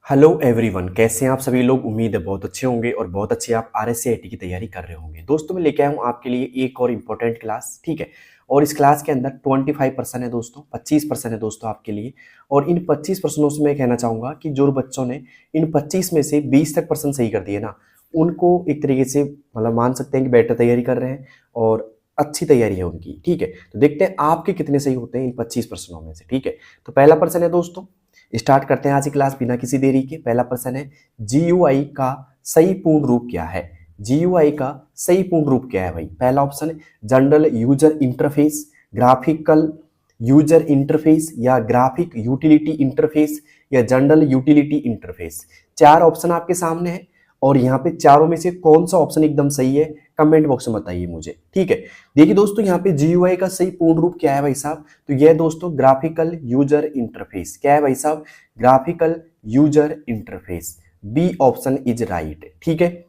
Hello everyone, कैसे हैं आप सभी लोग। उम्मीद है बहुत अच्छे होंगे और बहुत अच्छी आप आरएससीआईटी की तैयारी कर रहे होंगे। दोस्तों मैं लेके आया हूँ आपके लिए एक और इम्पोर्टेंट क्लास, ठीक है। और इस क्लास के अंदर 25% है दोस्तों, 25% है दोस्तों आपके लिए। और इन 25% से मैं कहना चाहूँगा कि जो बच्चों ने इन 25 में से 20 तक % सही कर दिए ना, उनको एक तरीके से मतलब मान सकते हैं कि बेटर तैयारी कर रहे हैं और अच्छी तैयारी है उनकी, ठीक है। तो देखते हैं आपके कितने सही होते हैं इन 25% में से, ठीक है। तो पहला प्रश्न है दोस्तों, स्टार्ट करते हैं आज की क्लास बिना किसी देरी के। पहला प्रश्न है, जीयूआई का सही पूर्ण रूप क्या है। जीयूआई का सही पूर्ण रूप क्या है भाई। पहला ऑप्शन है general user interface, graphical user interface, या ग्राफिक यूटिलिटी इंटरफेस, या जनरल यूटिलिटी इंटरफेस। चार ऑप्शन आपके सामने है और यहाँ पे चारों में से कौन सा ऑप्शन एकदम सही है कमेंट बॉक्स में बताइए मुझे, ठीक है। देखिए दोस्तों, यहाँ पे जीयूआई का सही पूर्ण रूप क्या है भाई साहब, तो यह दोस्तों ग्राफिकल यूजर इंटरफेस। क्या है भाई साहब, graphical user interface. B option is right, ठीक है।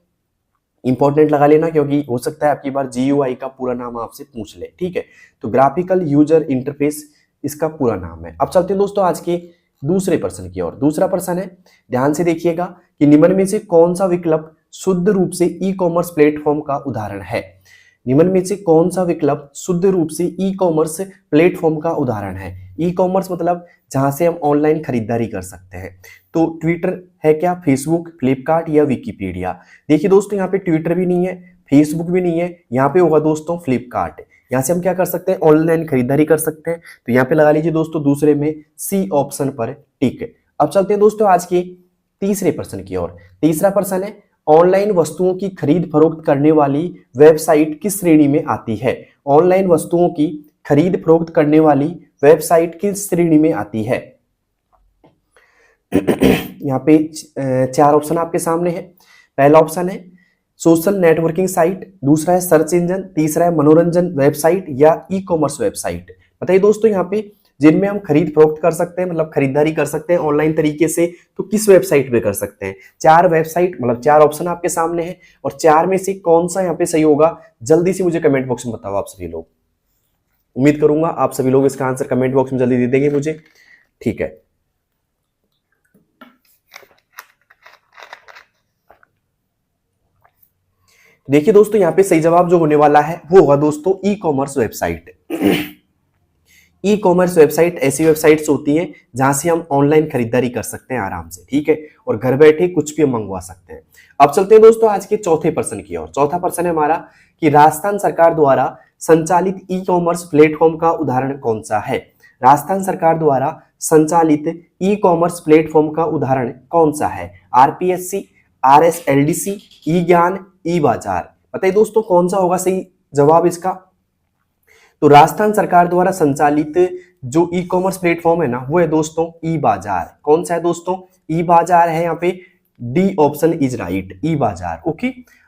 इंपॉर्टेंट लगा लेना क्योंकि हो सकता है आपकी बार जीयूआई का पूरा नाम आपसे पूछ ले, ठीक है। तो ग्राफिकल यूजर इंटरफेस इसका पूरा नाम है। अब चलते हैं दोस्तों आज के दूसरे प्रश्न की ओर। दूसरा प्रश्न है, ध्यान से देखिएगा कि निम्न में से कौन सा विकल्प शुद्ध रूप से ई कॉमर्स प्लेटफॉर्म का उदाहरण है। निम्न में से कौन सा विकल्प शुद्ध रूप से ई कॉमर्स प्लेटफॉर्म का उदाहरण है। ई कॉमर्स मतलब जहां से हम ऑनलाइन खरीदारी कर सकते हैं। तो ट्विटर है क्या, फेसबुक, फ्लिपकार्ट या विकिपीडिया। देखिए दोस्तों, यहाँ पे ट्विटर भी नहीं है, फेसबुक भी नहीं है, यहाँ पे होगा दोस्तों फ्लिपकार्ट। यहाँ से हम क्या कर सकते हैं, ऑनलाइन खरीदारी कर सकते हैं। तो यहाँ पे लगा लीजिए दोस्तों दूसरे में सी ऑप्शन पर टिक। अब चलते हैं दोस्तों आज के तीसरे प्रश्न की ओर। तीसरा प्रश्न है, ऑनलाइन वस्तुओं की खरीद फरोख्त करने वाली वेबसाइट किस श्रेणी में आती है। ऑनलाइन वस्तुओं की खरीद फरोख्त करने वाली वेबसाइट किस श्रेणी में आती है। यहाँ पे चार ऑप्शन आपके सामने है। पहला ऑप्शन है सोशल नेटवर्किंग साइट, दूसरा है सर्च इंजन, तीसरा है मनोरंजन वेबसाइट, या ई कॉमर्स वेबसाइट। बताइए दोस्तों, यहाँ पे जिनमें हम खरीद फरोख्त कर सकते हैं मतलब खरीदारी कर सकते हैं ऑनलाइन तरीके से, तो किस वेबसाइट पे कर सकते हैं। चार वेबसाइट मतलब चार ऑप्शन आपके सामने है और चार में से कौन सा यहाँ पे सही होगा जल्दी से मुझे कमेंट बॉक्स में बताओ आप सभी लोग। उम्मीद करूंगा आप सभी लोग इसका आंसर कमेंट बॉक्स में जल्दी दे देंगे मुझे, ठीक है। देखिए दोस्तों, यहाँ पे सही जवाब जो होने वाला है वो होगा दोस्तों e commerce website. E commerce website ऐसी वेबसाइट्स होती हैं जहां से हम ऑनलाइन खरीदारी कर सकते हैं आराम से, ठीक है, और घर बैठे कुछ भी हम मंगवा सकते हैं। अब चलते हैं दोस्तों आज के चौथे प्रश्न की ओर। चौथा प्रश्न है हमारा कि राजस्थान सरकार द्वारा संचालित ई कॉमर्स प्लेटफॉर्म का उदाहरण कौन सा है। राजस्थान सरकार द्वारा संचालित ई कॉमर्स प्लेटफॉर्म का उदाहरण कौन सा है। आरपीएससी, आरएसएलडीसी, ई ज्ञान, ई बाजार। बताइए दोस्तों कौन सा होगा सही जवाब इसका। तो राजस्थान सरकार द्वारा संचालित जो ई कॉमर्स प्लेटफॉर्म है ना वो है दोस्तों ई बाजार। कौन सा है दोस्तों, ई बाजार है। यहाँ पे डी ऑप्शन इज राइट, ई बाजार, ओके।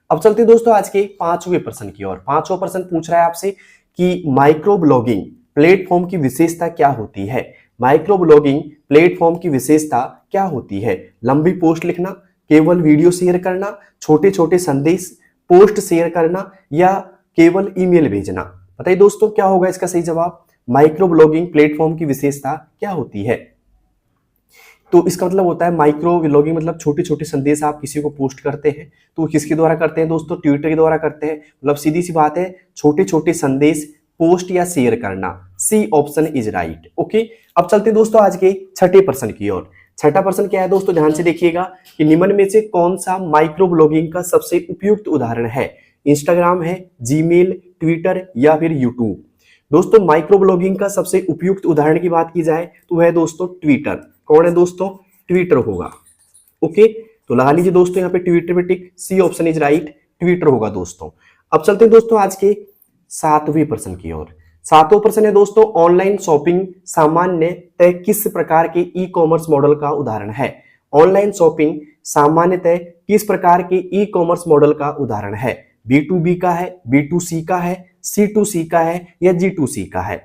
अब चलते हैं दोस्तों आज के पांचवें प्रश्न की ओर। पांचवा प्रश्न पूछ रहा है आपसे कि माइक्रो ब्लॉगिंग प्लेटफॉर्म की विशेषता क्या होती है। माइक्रो ब्लॉगिंग प्लेटफॉर्म की विशेषता क्या होती है। लंबी पोस्ट लिखना, केवल वीडियो शेयर करना, छोटे छोटे संदेश पोस्ट शेयर करना, या केवल ईमेल भेजना। बताइए दोस्तों क्या होगा इसका सही जवाब। माइक्रो ब्लॉगिंग प्लेटफॉर्म की विशेषता क्या होती है। तो इसका मतलब होता है माइक्रो ब्लॉगिंग मतलब छोटे छोटे संदेश आप किसी को पोस्ट करते हैं। तो किसके द्वारा करते हैं दोस्तों, ट्विटर के द्वारा करते हैं। मतलब सीधी सी बात है, छोटे छोटे संदेश पोस्ट या शेयर करना। C option is right, okay. अब चलते हैं दोस्तों आज के छठे प्रश्न की ओर। छठा प्रश्न क्या है दोस्तों, ध्यान से देखिएगा कि निम्न में से कौन सा माइक्रो ब्लॉगिंग का सबसे उपयुक्त उदाहरण है। इंस्टाग्राम है, जीमेल, ट्विटर, या फिर यूट्यूब। दोस्तों माइक्रो ब्लॉगिंग का सबसे उपयुक्त उदाहरण की बात की जाए तो है दोस्तों ट्विटर। कौन है दोस्तों, ट्विटर होगा, ओके। तो लगा लीजिए दोस्तों यहाँ पे ट्विटर पे tick, C option is right, Twitter होगा दोस्तों। अब चलते हैं दोस्तों आज के सातवें प्रश्न की ओर। सातवां प्रश्न है दोस्तों, ऑनलाइन शॉपिंग सामान्यतः किस प्रकार के ई कॉमर्स मॉडल का उदाहरण है। ऑनलाइन शॉपिंग सामान्यतः किस प्रकार के ई कॉमर्स मॉडल का उदाहरण है। B2B का है, B2C का है, C2C का है, या G2C का है।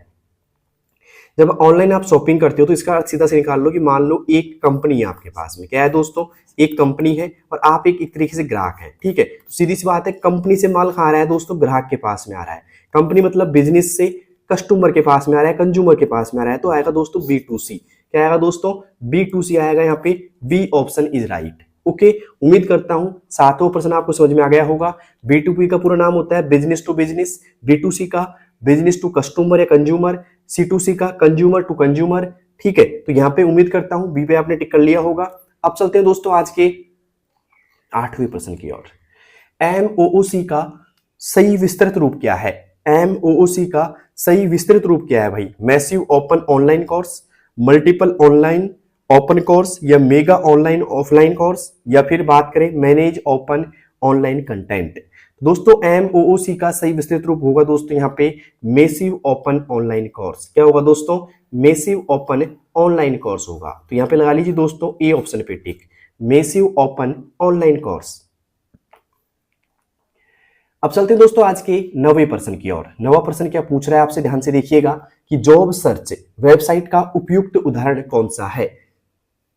जब ऑनलाइन आप शॉपिंग करते हो तो इसका सीधा से निकाल लो कि मान लो एक कंपनी है आपके पास में। क्या है दोस्तों, एक कंपनी है और आप एक तरीके से ग्राहक हैं, ठीक है। तो सीधी सी बात है, कंपनी से माल कहाँ आ रहा है दोस्तों, ग्राहक के पास में आ रहा है। कंपनी मतलब बिजनेस से कस्टमर के पास में आ रहा है, कंज्यूमर के पास में आ रहा है, तो आएगा दोस्तों B2C। क्या आएगा दोस्तों, B2C आएगा यहाँ पे, b option is right. Okay, उम्मीद करता हूं 7वां प्रश्न आपको समझ में आ गया होगा। B2B का पूरा नाम होता है बिजनेस टू बिजनेस, B2C का बिजनेस टू कस्टमर या कंज्यूमर, C2C का कंज्यूमर टू कंज्यूमर। ठीक है, तो यहाँ पे उम्मीद करता हूं बी पे आपने टिक कर लिया होगा। अब चलते हैं दोस्तों आज के 8वें प्रश्न की ओर। MOOC का सही विस्तृत रूप क्या है? MOOC का सही विस्तृत रूप क्या है भाई? Massive open online course, multiple online open course, या मेगा ऑनलाइन ऑफलाइन कोर्स, या फिर बात करें मैनेज ओपन ऑनलाइन कंटेंट। दोस्तों MOOC का सही विस्तृत रूप होगा दोस्तों यहाँ पे मेसिव ओपन ऑनलाइन कोर्स। क्या होगा दोस्तों? मेसिव ओपन ऑनलाइन कोर्स होगा। तो यहाँ पे लगा लीजिए दोस्तों ए ऑप्शन पे टिक, मेसिव ओपन ऑनलाइन कोर्स। अब चलते हैं दोस्तों आज के 9वें प्रश्न की ओर। 9वां प्रश्न क्या पूछ रहा है आपसे, ध्यान से देखिएगा कि जॉब सर्च वेबसाइट का उपयुक्त उदाहरण कौन सा है?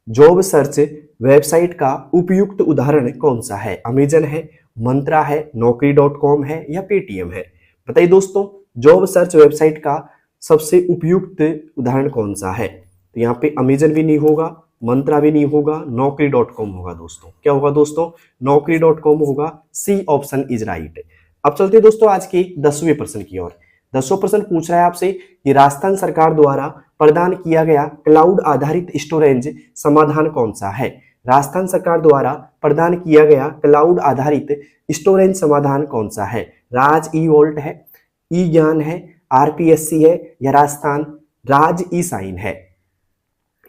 जॉब सर्च वेबसाइट का उपयुक्त उदाहरण कौन सा है? अमेजन है, मंत्रा है, नौकरी.com है, या पेटीएम है? बताइए दोस्तों, जॉब सर्च वेबसाइट का सबसे उपयुक्त उदाहरण कौन सा है? तो यहाँ पे अमेजन भी नहीं होगा, मंत्रा भी नहीं होगा, नौकरी.com होगा दोस्तों। क्या होगा दोस्तों? नौकरी.com होगा। C option is right. अब चलते हैं दोस्तों आज के 10वें प्रश्न की ओर। 10वां प्रश्न पूछ रहा है आपसे कि राजस्थान सरकार द्वारा प्रदान किया गया क्लाउड आधारित स्टोरेज समाधान कौन सा है? राजस्थान सरकार द्वारा प्रदान किया गया क्लाउड आधारित स्टोरेज समाधान कौन सा है? राज ई वोल्ट है, ई ज्ञान है, RPSC है, या राज ई साइन है?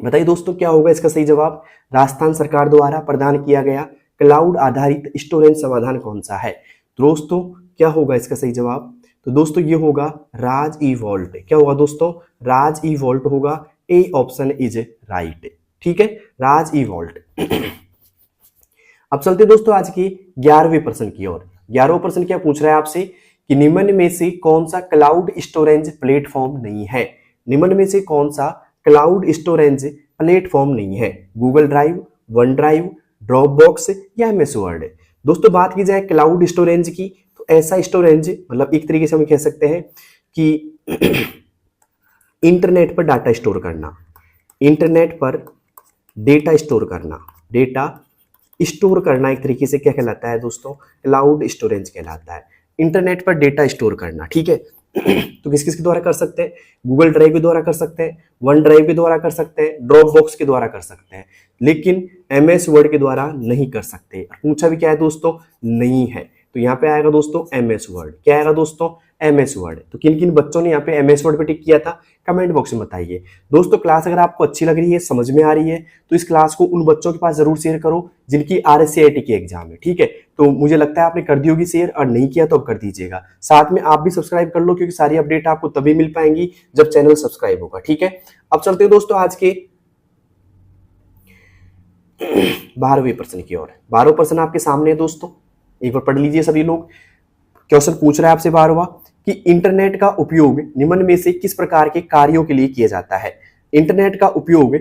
बताइए दोस्तों क्या होगा इसका सही जवाब? राजस्थान सरकार द्वारा प्रदान किया गया क्लाउड आधारित स्टोरेज समाधान कौन सा है? दोस्तों क्या होगा इसका सही जवाब? तो दोस्तों ये होगा राज ई वॉल्ट। क्या होगा दोस्तों? राज ई वॉल्ट होगा। A option is right. ठीक है, राज ई वॉल्ट। अब चलते दोस्तों आज की 11वें प्रश्न की ओर। 11वां प्रश्न क्या पूछ रहा है आपसे कि निम्न में से कौन सा क्लाउड स्टोरेज प्लेटफॉर्म नहीं है? निम्न में से कौन सा क्लाउड स्टोरेज प्लेटफॉर्म नहीं है? Google drive, one drive, drop box, या MS वर्ड? दोस्तों बात की जाए क्लाउड स्टोरेज की, तो ऐसा स्टोरेज मतलब एक तरीके से हम कह सकते हैं कि इंटरनेट पर डाटा स्टोर करना, इंटरनेट पर डेटा स्टोर करना, डेटा स्टोर करना एक तरीके से क्या कहलाता है दोस्तों? क्लाउड स्टोरेज कहलाता है। इंटरनेट पर डेटा स्टोर करना। ठीक है, तो किस किस के द्वारा कर सकते हैं? गूगल ड्राइव के द्वारा कर सकते हैं, वन ड्राइव के द्वारा कर सकते हैं, ड्रॉप बॉक्स के द्वारा कर सकते हैं, लेकिन MS वर्ड के द्वारा नहीं कर सकते। पूछा भी क्या है दोस्तों? नहीं है। तो यहाँ पे आएगा दोस्तों MS वर्ड। क्या आएगा दोस्तों? MS word. तो किन किन बच्चों ने यहाँ पे MS वर्ड पे टिक किया था कमेंट बॉक्स में बताइए। दोस्तों क्लास अगर आपको अच्छी लग रही है, समझ में आ रही है, तो इस क्लास को उन बच्चों के पास जरूर शेयर करो जिनकी RSCIT की एग्जाम है। ठीक है, तो मुझे लगता है आपने कर दी होगी शेयर, और नहीं किया तो अब कर दीजिएगा। साथ में आप भी सब्सक्राइब कर लो, क्योंकि सारी अपडेट आपको तभी मिल पाएंगी जब चैनल सब्सक्राइब होगा। ठीक है, अब चलते हैं दोस्तों आज के 12वें प्रश्न की ओर। 12वां प्रश्न आपके सामने है दोस्तों, एक बार पढ़ लीजिए सभी लोग। क्वेश्चन पूछ रहा है आपसे 12वां कि इंटरनेट का उपयोग निम्न में से किस प्रकार के कार्यों के लिए किया जाता है? इंटरनेट का उपयोग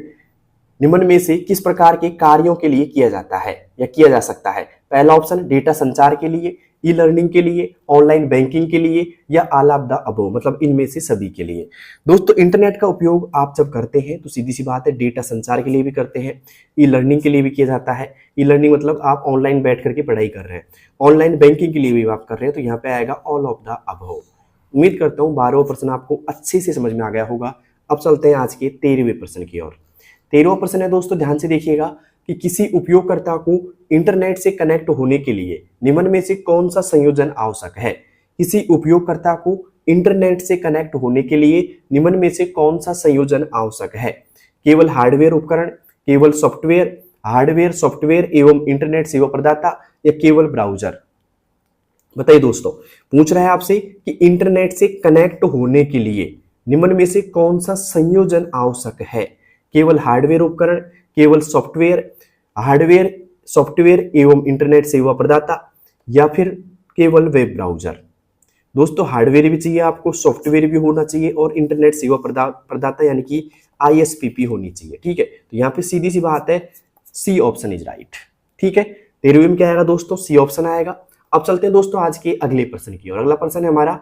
निम्न में से किस प्रकार के कार्यों के लिए किया जाता है या किया जा सकता है? पहला ऑप्शन डेटा संचार के लिए, ई लर्निंग के लिए, ऑनलाइन बैंकिंग के लिए, या ऑल ऑफ द अबव, मतलब इनमें से सभी के लिए। दोस्तों इंटरनेट का उपयोग आप जब करते हैं तो सीधी सी बात है डेटा संचार के लिए भी करते हैं, ई लर्निंग के लिए भी किया जाता है। ई लर्निंग मतलब आप ऑनलाइन बैठ करके पढ़ाई कर रहे हैं, ऑनलाइन बैंकिंग के लिए भी आप कर रहे हैं, तो यहाँ पे आएगा ऑल ऑफ द अबव। उम्मीद करता हूँ 12वां प्रश्न आपको अच्छे से समझ में आ गया होगा। अब चलते हैं आज के 13वें प्रश्न की ओर। 13वां प्रश्न है दोस्तों, ध्यान से देखिएगा कि किसी उपयोगकर्ता को इंटरनेट से कनेक्ट होने के लिए निम्न में से कौन सा संयोजन आवश्यक है? किसी उपयोगकर्ता को इंटरनेट से कनेक्ट होने के लिए निम्न में से कौन सा संयोजन आवश्यक है? केवल हार्डवेयर उपकरण, केवल सॉफ्टवेयर, हार्डवेयर सॉफ्टवेयर एवं इंटरनेट सेवा प्रदाता, या केवल ब्राउजर? बताइए दोस्तों, पूछ रहा है आपसे कि इंटरनेट से कनेक्ट होने के लिए निम्न में से कौन सा संयोजन आवश्यक है? केवल हार्डवेयर उपकरण, केवल सॉफ्टवेयर, हार्डवेयर सॉफ्टवेयर एवं इंटरनेट सेवा प्रदाता, या फिर केवल वेब ब्राउजर? दोस्तों हार्डवेयर भी चाहिए आपको, सॉफ्टवेयर भी होना चाहिए, और इंटरनेट सेवा प्रदाता यानी कि ISPP होनी चाहिए। ठीक है, तो यहाँ पे सीधी सी बात है, सी ऑप्शन इज राइट। ठीक है, 13वें में क्या आएगा दोस्तों? सी ऑप्शन आएगा। अब चलते हैं दोस्तों आज के अगले प्रश्न की ओर। अगला प्रश्न है हमारा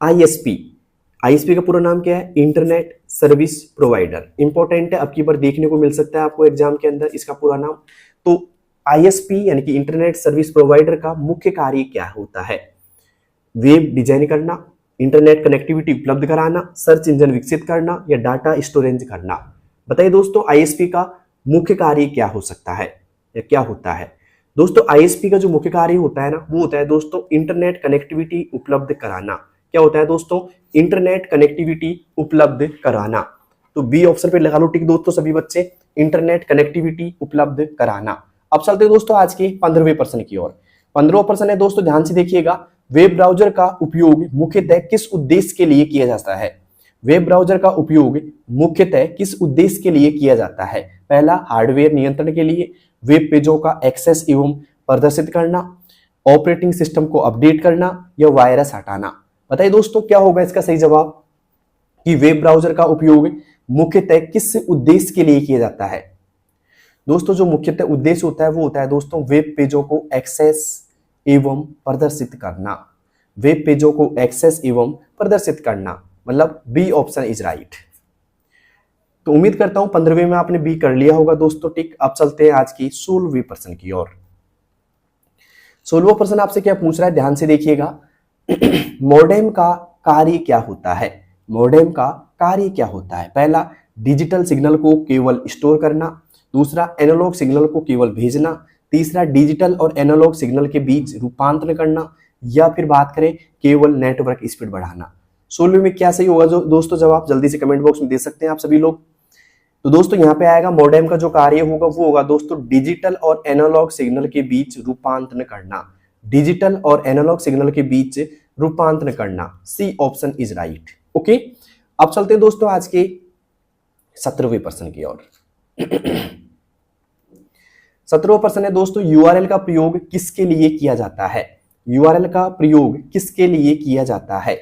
ISP, आईएसपी का पूरा नाम क्या है? Internet service provider. इंपॉर्टेंट है, अब की बार देखने को मिल सकता है आपको एग्जाम के अंदर इसका पूरा नाम। तो आईएसपी यानी कि इंटरनेट सर्विस प्रोवाइडर का मुख्य कार्य क्या होता है? वेब डिजाइन करना, इंटरनेट कनेक्टिविटी उपलब्ध कराना, सर्च इंजन विकसित करना या डाटा स्टोरेज करना। बताइए दोस्तों आईएसपी का मुख्य कार्य क्या हो सकता है या क्या होता है? दोस्तों आईएसपी का जो मुख्य कार्य होता है ना, वो होता है दोस्तों इंटरनेट कनेक्टिविटी उपलब्ध कराना। क्या होता है दोस्तों? इंटरनेट कनेक्टिविटी उपलब्ध कराना। तो बी ऑप्शन पे लगा लो टिक दोस्तों सभी बच्चे, इंटरनेट कनेक्टिविटी उपलब्ध कराना। अब चलते हैं दोस्तों आज के 15वें प्रश्न की ओर। 15वां प्रश्न है दोस्तों, ध्यान से देखिएगा, वेब ब्राउजर का उपयोग मुख्यतः किस उद्देश्य के लिए किया जाता है? वेब ब्राउजर का उपयोग मुख्यतः किस उद्देश्य के लिए किया जाता है? पहला, हार्डवेयर नियंत्रण के लिए, वेब पेजों का एक्सेस एवं प्रदर्शित करना, ऑपरेटिंग सिस्टम को अपडेट करना या वायरस हटाना। बताइए दोस्तों क्या होगा इसका सही जवाब कि वेब ब्राउजर का उपयोग मुख्यतः किस उद्देश्य के लिए किया जाता है? दोस्तों जो मुख्यतः उद्देश्य होता है वो होता है दोस्तों वेब पेजों को एक्सेस एवं प्रदर्शित करना। वेब पेजों को एक्सेस एवं प्रदर्शित करना, मतलब बी ऑप्शन इज राइट। तो उम्मीद करता हूं 15वें में आपने बी कर लिया होगा दोस्तों टिक। अब चलते हैं आज की 16वें प्रश्न की ओर। 16वां प्रश्न आपसे क्या पूछ रहा है, ध्यान से देखिएगा। मॉडेम का कार्य क्या होता है? मॉडेम का कार्य क्या होता है? पहला, डिजिटल सिग्नल को केवल स्टोर करना, दूसरा, एनालॉग सिग्नल को केवल भेजना, तीसरा, डिजिटल और एनालॉग सिग्नल के बीच रूपांतरण करना, या फिर बात करें केवल नेटवर्क स्पीड बढ़ाना। 16वें में क्या सही होगा जो दोस्तों जवाब जल्दी से कमेंट बॉक्स में दे सकते हैं आप सभी लोग। तो दोस्तों यहाँ पे आएगा मॉडेम का जो कार्य होगा वो होगा दोस्तों डिजिटल और एनालॉग सिग्नल के बीच रूपांतरण करना। डिजिटल और एनालॉग सिग्नल के बीच रूपांतरण करना, c option is right. Okay, अब चलते हैं दोस्तों आज के 17वें प्रश्न की ओर। 17वां प्रश्न है दोस्तों, यूआरएल का प्रयोग किसके लिए किया जाता है? यूआरएल का प्रयोग किसके लिए किया जाता है?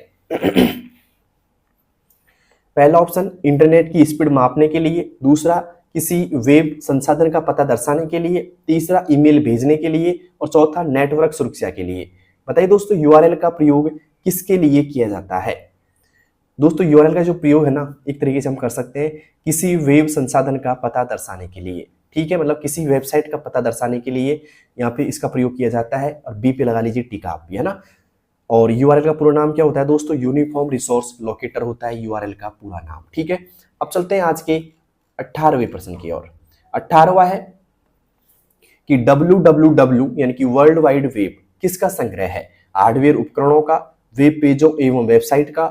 पहला ऑप्शन इंटरनेट की स्पीड मापने के लिए, दूसरा किसी वेब संसाधन का पता दर्शाने के लिए, तीसरा ईमेल भेजने के लिए और चौथा नेटवर्क सुरक्षा के लिए। बताइए दोस्तों यूआरएल का प्रयोग किसके लिए किया जाता है? दोस्तों यूआरएल का जो प्रयोग है ना, एक तरीके से हम कर सकते हैं किसी वेब संसाधन का पता दर्शाने के लिए। ठीक है, मतलब किसी वेबसाइट का पता दर्शाने के लिए यहाँ पे इसका प्रयोग किया जाता है। और बी पे लगा लीजिए टिक आप भी, है ना। और यूआरएल का पूरा नाम क्या होता है दोस्तों? यूनिफॉर्म रिसोर्स लोकेटर होता है यूआरएल का पूरा नाम। ठीक है, अब चलते हैं आज के 18वें प्रश्न की ओर। 18वां है कि www यानी कि वर्ल्ड वाइड वेब किसका संग्रह है? हार्डवेयर उपकरणों का, वेब पेजों एवं वेबसाइट का,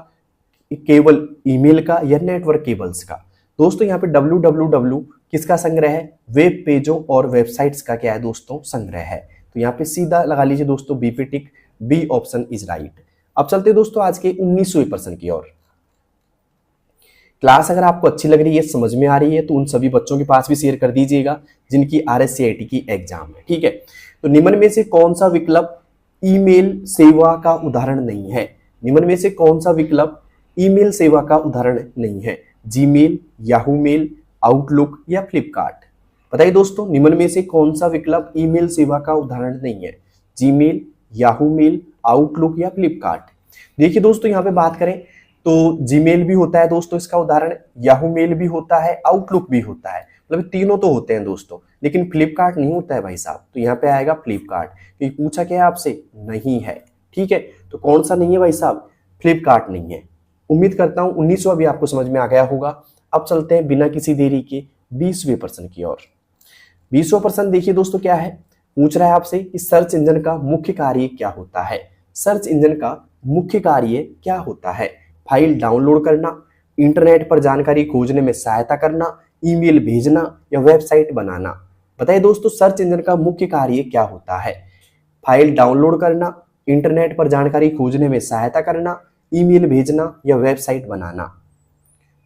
केवल ईमेल का या नेटवर्क केबल्स का। दोस्तों यहाँ पे www किसका संग्रह है? वेब पेजों और वेबसाइट्स का क्या है दोस्तों? संग्रह है। तो यहाँ पे सीधा लगा लीजिए दोस्तों बी पे टिक, बी ऑप्शन इज राइट। अब चलते हैं दोस्तों आज के 19वें प्रश्न की ओर। क्लास अगर आपको अच्छी लग रही है, समझ में आ रही है, तो उन सभी बच्चों के पास भी शेयर कर दीजिएगा जिनकी RSCIT की एग्जाम है। ठीक है, तो निम्न में से कौन सा विकल्प ईमेल सेवा का उदाहरण नहीं है? निम्न में से कौन सा विकल्प ईमेल सेवा का उदाहरण नहीं है? जीमेल, याहू मेल, आउटलुक या फ्लिपकार्ट। बताइए दोस्तों निम्न में से कौन सा विकल्प ईमेल सेवा का उदाहरण नहीं है? जीमेल, याहू मेल, आउटलुक या फ्लिपकार्ट। देखिए दोस्तों यहाँ पे बात करें तो जीमेल भी होता है दोस्तों इसका उदाहरण, याहू मेल भी होता है, आउटलुक भी होता है, मतलब तीनों तो होते हैं दोस्तों, लेकिन फ्लिपकार्ट नहीं होता है भाई साहब। तो यहाँ पे आएगा फ्लिपकार्ट, क्योंकि पूछा क्या है आपसे? नहीं है। ठीक है, तो कौन सा नहीं है भाई साहब? फ्लिपकार्ट नहीं है। उम्मीद करता हूं 19वां भी आपको समझ में आ गया होगा। अब चलते हैं बिना किसी देरी के 20वें प्रश्न की ओर। 20वां प्रश्न देखिए दोस्तों क्या है, पूछ रहा है आपसे कि सर्च इंजन का मुख्य कार्य क्या होता है? सर्च इंजन का मुख्य कार्य क्या होता है? फाइल डाउनलोड करना, इंटरनेट पर जानकारी खोजने में सहायता करना, ईमेल भेजना या वेबसाइट बनाना। बताइए दोस्तों सर्च इंजन का मुख्य कार्य क्या होता है? फाइल डाउनलोड करना, इंटरनेट पर जानकारी खोजने में सहायता करना, ईमेल भेजना या वेबसाइट बनाना।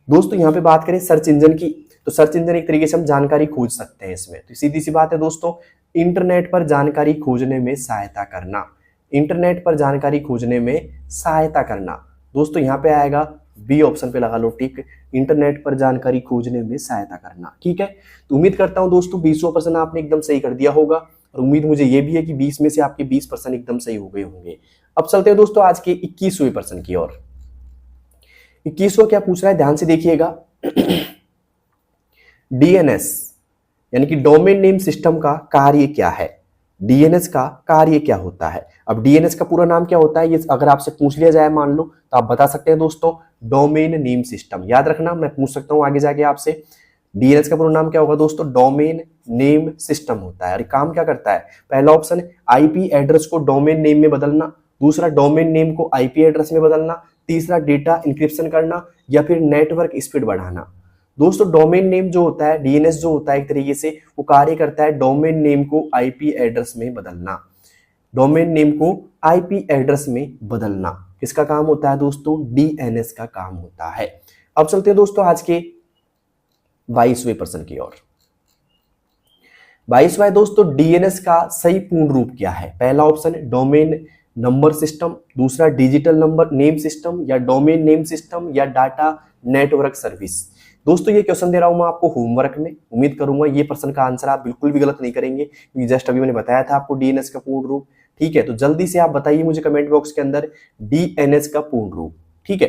दोस्तों यहाँ पे बात करें सर्च इंजन की, तो सर्च इंजन एक तरीके से हम जानकारी खोज सकते हैं इसमें। तो सीधी सी बात है दोस्तों, इंटरनेट पर जानकारी खोजने में सहायता करना, इंटरनेट पर जानकारी खोजने में सहायता करना। दोस्तों यहाँ पे आएगा बी ऑप्शन पे लगा लो टिक, इंटरनेट पर जानकारी खोजने में सहायता करना। ठीक है, तो उम्मीद करता हूँ दोस्तों 20वां प्रश्न आपने एकदम सही कर दिया होगा, और उम्मीद मुझे ये भी है कि 20 में से आपके 20 प्रश्न एकदम सही हो गए होंगे। अब चलते हैं दोस्तों आज के 21वें प्रश्न की ओर। 21वां क्या पूछ रहा है, ध्यान से देखिएगा। डीएनएस यानी कि डोमेन नेम सिस्टम का कार्य क्या है, डीएनएस का कार्य क्या होता है। अब डीएनएस का पूरा नाम क्या होता है, ये अगर आपसे पूछ लिया जाए मान लो, तो आप बता सकते हैं दोस्तों, डोमेन नेम सिस्टम। याद रखना, मैं पूछ सकता हूं आगे जाके आपसे, डीएनएस का पूरा नाम क्या होगा दोस्तों, डोमेन नेम सिस्टम होता है। और काम क्या करता है, पहला ऑप्शन आईपी एड्रेस को डोमेन नेम में बदलना, दूसरा डोमेन नेम को आईपी एड्रेस में बदलना, तीसरा डेटा इंक्रिप्शन करना, या फिर नेटवर्क स्पीड बढ़ाना। दोस्तों डोमेन नेम जो होता है, डीएनएस जो होता है, एक तरीके से वो कार्य करता है डोमेन नेम को आईपी एड्रेस में बदलना, डोमेन नेम को आईपी एड्रेस में बदलना किसका काम होता है दोस्तों, डीएनएस का काम होता है। अब चलते हैं दोस्तों आज के 22वें प्रश्न की ओर। 22वां दोस्तों, डीएनएस का सही पूर्ण रूप क्या है। पहला ऑप्शन डोमेन नंबर सिस्टम, दूसरा डिजिटल नंबर नेम सिस्टम, या डोमेन नेम सिस्टम, या डाटा नेटवर्क सर्विस। दोस्तों ये क्वेश्चन दे रहा हूं मैं आपको होमवर्क में, उम्मीद करूंगा ये प्रश्न का आंसर आप बिल्कुल भी गलत नहीं करेंगे, क्योंकि जस्ट अभी मैंने बताया था आपको डीएनएस का पूर्ण रूप। ठीक है, तो जल्दी से आप बताइए मुझे कमेंट बॉक्स के अंदर डीएनएस का पूर्ण रूप। ठीक है,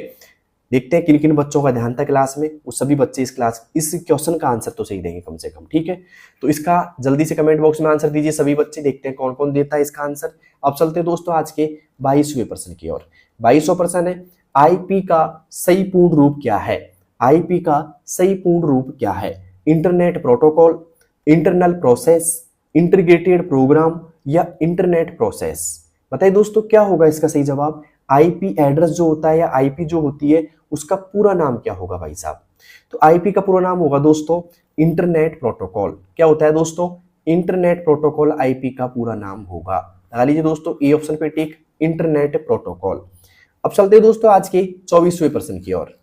देखते हैं किन किन बच्चों का ध्यान था क्लास में, वो सभी बच्चे इस क्वेश्चन का आंसर तो सही देंगे कम से कम। ठीक है, तो इसका जल्दी से कमेंट बॉक्स में आंसर दीजिए सभी बच्चे, देखते हैं कौन कौन देता है इसका आंसर। अब चलते हैं दोस्तों आज के 22वें प्रश्न की ओर। 22वां प्रश्न है, आईपी का सही पूर्ण रूप क्या है। आईपी का सही पूर्ण रूप क्या है, internet protocol, internal process, integrated programme, या इंटरनेट प्रोसेस। बताइए दोस्तों क्या होगा इसका सही जवाब। आईपी एड्रेस जो होता है या आईपी जो होती है उसका पूरा नाम क्या होगा भाई साहब। तो आईपी का पूरा नाम होगा दोस्तों इंटरनेट प्रोटोकॉल। क्या होता है दोस्तों, इंटरनेट प्रोटोकॉल आईपी का पूरा नाम होगा। लगा लीजिए दोस्तों ए ऑप्शन पे टिक, इंटरनेट प्रोटोकॉल। अब चलते हैं दोस्तों आज के 24वें प्रश्न की ओर।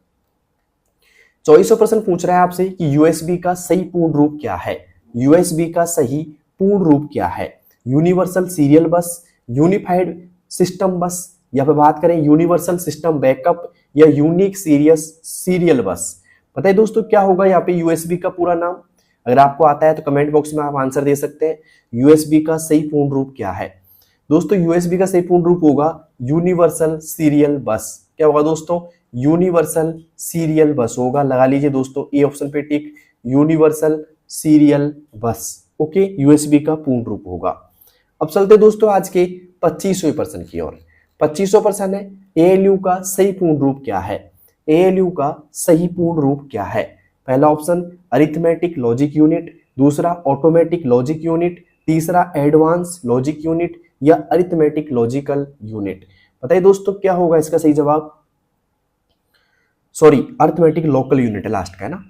24वां प्रश्न पूछ रहा है आपसे कि यूएसबी का सही पूर्ण रूप क्या है। यूएसबी का सही पूर्ण रूप क्या है, यूनिवर्सल सीरियल बस, यूनिफाइड सिस्टम बस, या फिर बात करें यूनिवर्सल सिस्टम बैकअप, या यूनिक सीरियल बस। पता है दोस्तों क्या होगा यहाँ पे यूएसबी का पूरा नाम, अगर आपको आता है तो कमेंट बॉक्स में आप आंसर दे सकते हैं। यूएसबी का सही पूर्ण रूप क्या है दोस्तों, यूएसबी का सही पूर्ण रूप होगा यूनिवर्सल सीरियल बस। क्या होगा दोस्तों, यूनिवर्सल सीरियल बस होगा। लगा लीजिए दोस्तों ए ऑप्शन पे tick, universal serial bus. Okay, USB का पूर्ण रूप होगा। अब चलते दोस्तों आज के 25वें प्रश्न की ओर। 25वां प्रश्न है, एएलयू का सही पूर्ण रूप क्या है। एएलयू का सही पूर्ण रूप क्या है। पहला ऑप्शन अरिथमेटिक लॉजिक यूनिट, दूसरा ऑटोमेटिक लॉजिक यूनिट, तीसरा एडवांस लॉजिक यूनिट, या अरिथमेटिक लॉजिकल यूनिट। बताइए दोस्तों क्या होगा इसका सही जवाब, सॉरी अरिथमेटिक लोकल यूनिट है लास्ट का, है ना।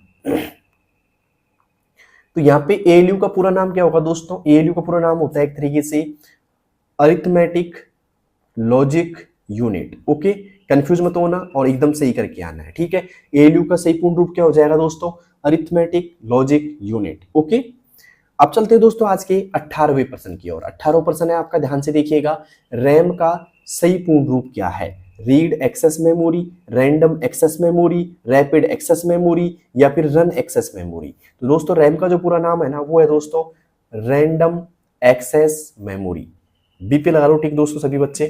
तो यहाँ पे एएलयू का पूरा नाम क्या होगा दोस्तों, एएलयू का पूरा नाम होता है एक तरीके से arithmetic logic unit. Okay, confuse मत होना और एकदम सही करके आना है। ठीक है, एएलयू का सही पूर्ण रूप क्या हो जाएगा दोस्तों, अरिथमेटिक लॉजिक यूनिट। ओके, अब चलते हैं दोस्तों आज के 18वें प्रश्न की ओर। 18वां प्रश्न है आपका, ध्यान से देखिएगा, रैम का सही पूर्ण रूप क्या है। Read access memory, random access memory, rapid access memory, या फिर रन एक्सेस मेमोरी। तो दोस्तों रैम का जो पूरा नाम है ना वो है दोस्तों रैंडम एक्सेस मेमोरी। बीपी लगा लो ठीक दोस्तों सभी बच्चे,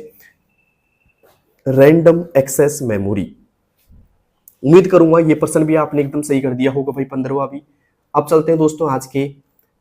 रैंडम एक्सेस मेमोरी। उम्मीद करूंगा ये प्रश्न भी आपने एकदम सही कर दिया होगा भाई 15वां भी। अब चलते हैं दोस्तों आज के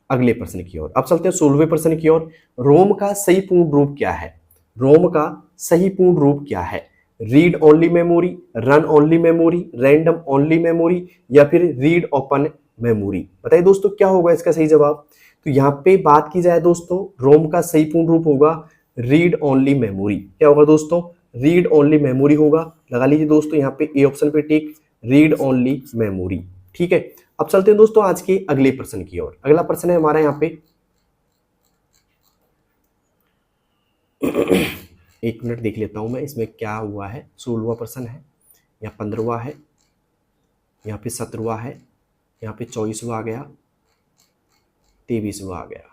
अगले प्रश्न की ओर। अब चलते हैं 16वें प्रश्न की ओर। रोम का सही पूर्ण रूप क्या है। रोम का सही पूर्ण रूप क्या है, read only memory, run only memory, random only memory, या फिर रीड ओपन मेमोरी। बताइए दोस्तों क्या होगा इसका सही जवाब। तो यहाँ पे बात की जाए दोस्तों, रोम का सही पूर्ण रूप होगा रीड ओनली मेमोरी। क्या होगा दोस्तों, रीड ओनली मेमोरी होगा। लगा लीजिए दोस्तों यहाँ पे ए ऑप्शन पे टिक, रीड ओनली मेमोरी। ठीक है, अब चलते हैं दोस्तों आज के अगले प्रश्न की ओर। अगला प्रश्न है हमारा यहाँ पे एक मिनट देख लेता हूं मैं इसमें क्या हुआ है। 16वां प्रश्न है या 15वां है, यहाँ पे 17वां है, यहाँ पे 24वां आ गया, 23वां आ गया।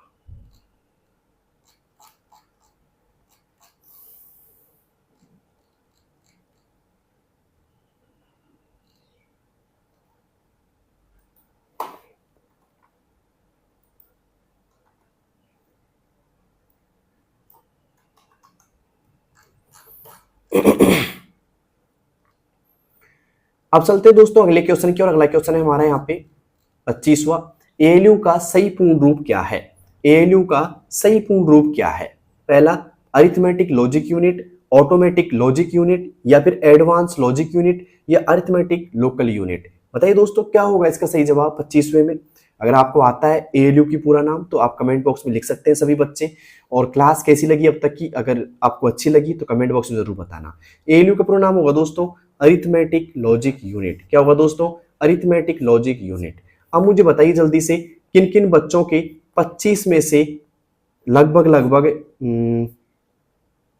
अब चलते हैं दोस्तों अगले क्वेश्चन की और अगला क्वेश्चन है हमारा यहाँ पे 25वां। एएलयू का सही पूर्ण रूप क्या है? एएलयू का सही पूर्ण रूप क्या है? पहला arithmetic logic unit, automatic logic unit, या फिर एडवांस लॉजिक यूनिट, या अरिथमेटिक लोकल यूनिट। बताइए दोस्तों क्या होगा इसका सही जवाब 25वें में। अगर आपको आता है एएलयू की पूरा नाम तो आप कमेंट बॉक्स में लिख सकते हैं सभी बच्चे। और क्लास कैसी लगी अब तक की, अगर आपको अच्छी लगी तो कमेंट बॉक्स में जरूर बताना। एएलयू का पूरा नाम होगा दोस्तों अरिथमेटिक लॉजिक यूनिट। क्या होगा दोस्तों? Arithmetic logic unit. अब मुझे बताइए जल्दी से किन किन बच्चों के 25 में से लगभग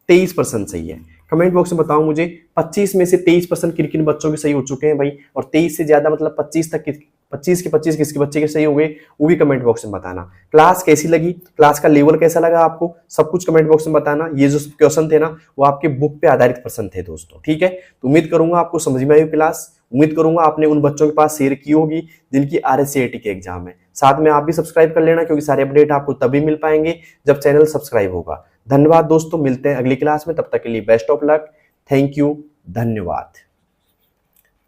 23% सही है। कमेंट बॉक्स में बताओ मुझे 25 में से 23% किन किन बच्चों के सही हो चुके हैं भाई, और 23 से ज्यादा मतलब 25 तक 25 के 25 किसके बच्चे के सही हो गए वो भी कमेंट बॉक्स में बताना। क्लास कैसी लगी, क्लास का लेवल कैसा लगा आपको, सब कुछ कमेंट बॉक्स में बताना। ये जो क्वेश्चन थे ना वो आपके बुक पे आधारित प्रश्न थे दोस्तों, ठीक है। तो उम्मीद करूंगा आपको समझ में आई क्लास। उम्मीद करूंगा आपने उन बच्चों के पास शेयर की होगी जिनकी RSCAT के एग्जाम है। साथ में आप भी सब्सक्राइब कर लेना क्योंकि सारे अपडेट आपको तभी मिल पाएंगे जब चैनल सब्सक्राइब होगा। धन्यवाद दोस्तों, मिलते हैं अगली क्लास में, तब तक के लिए best of luck. Thank you, धन्यवाद,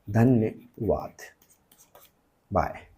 धन्यवाद, बाय।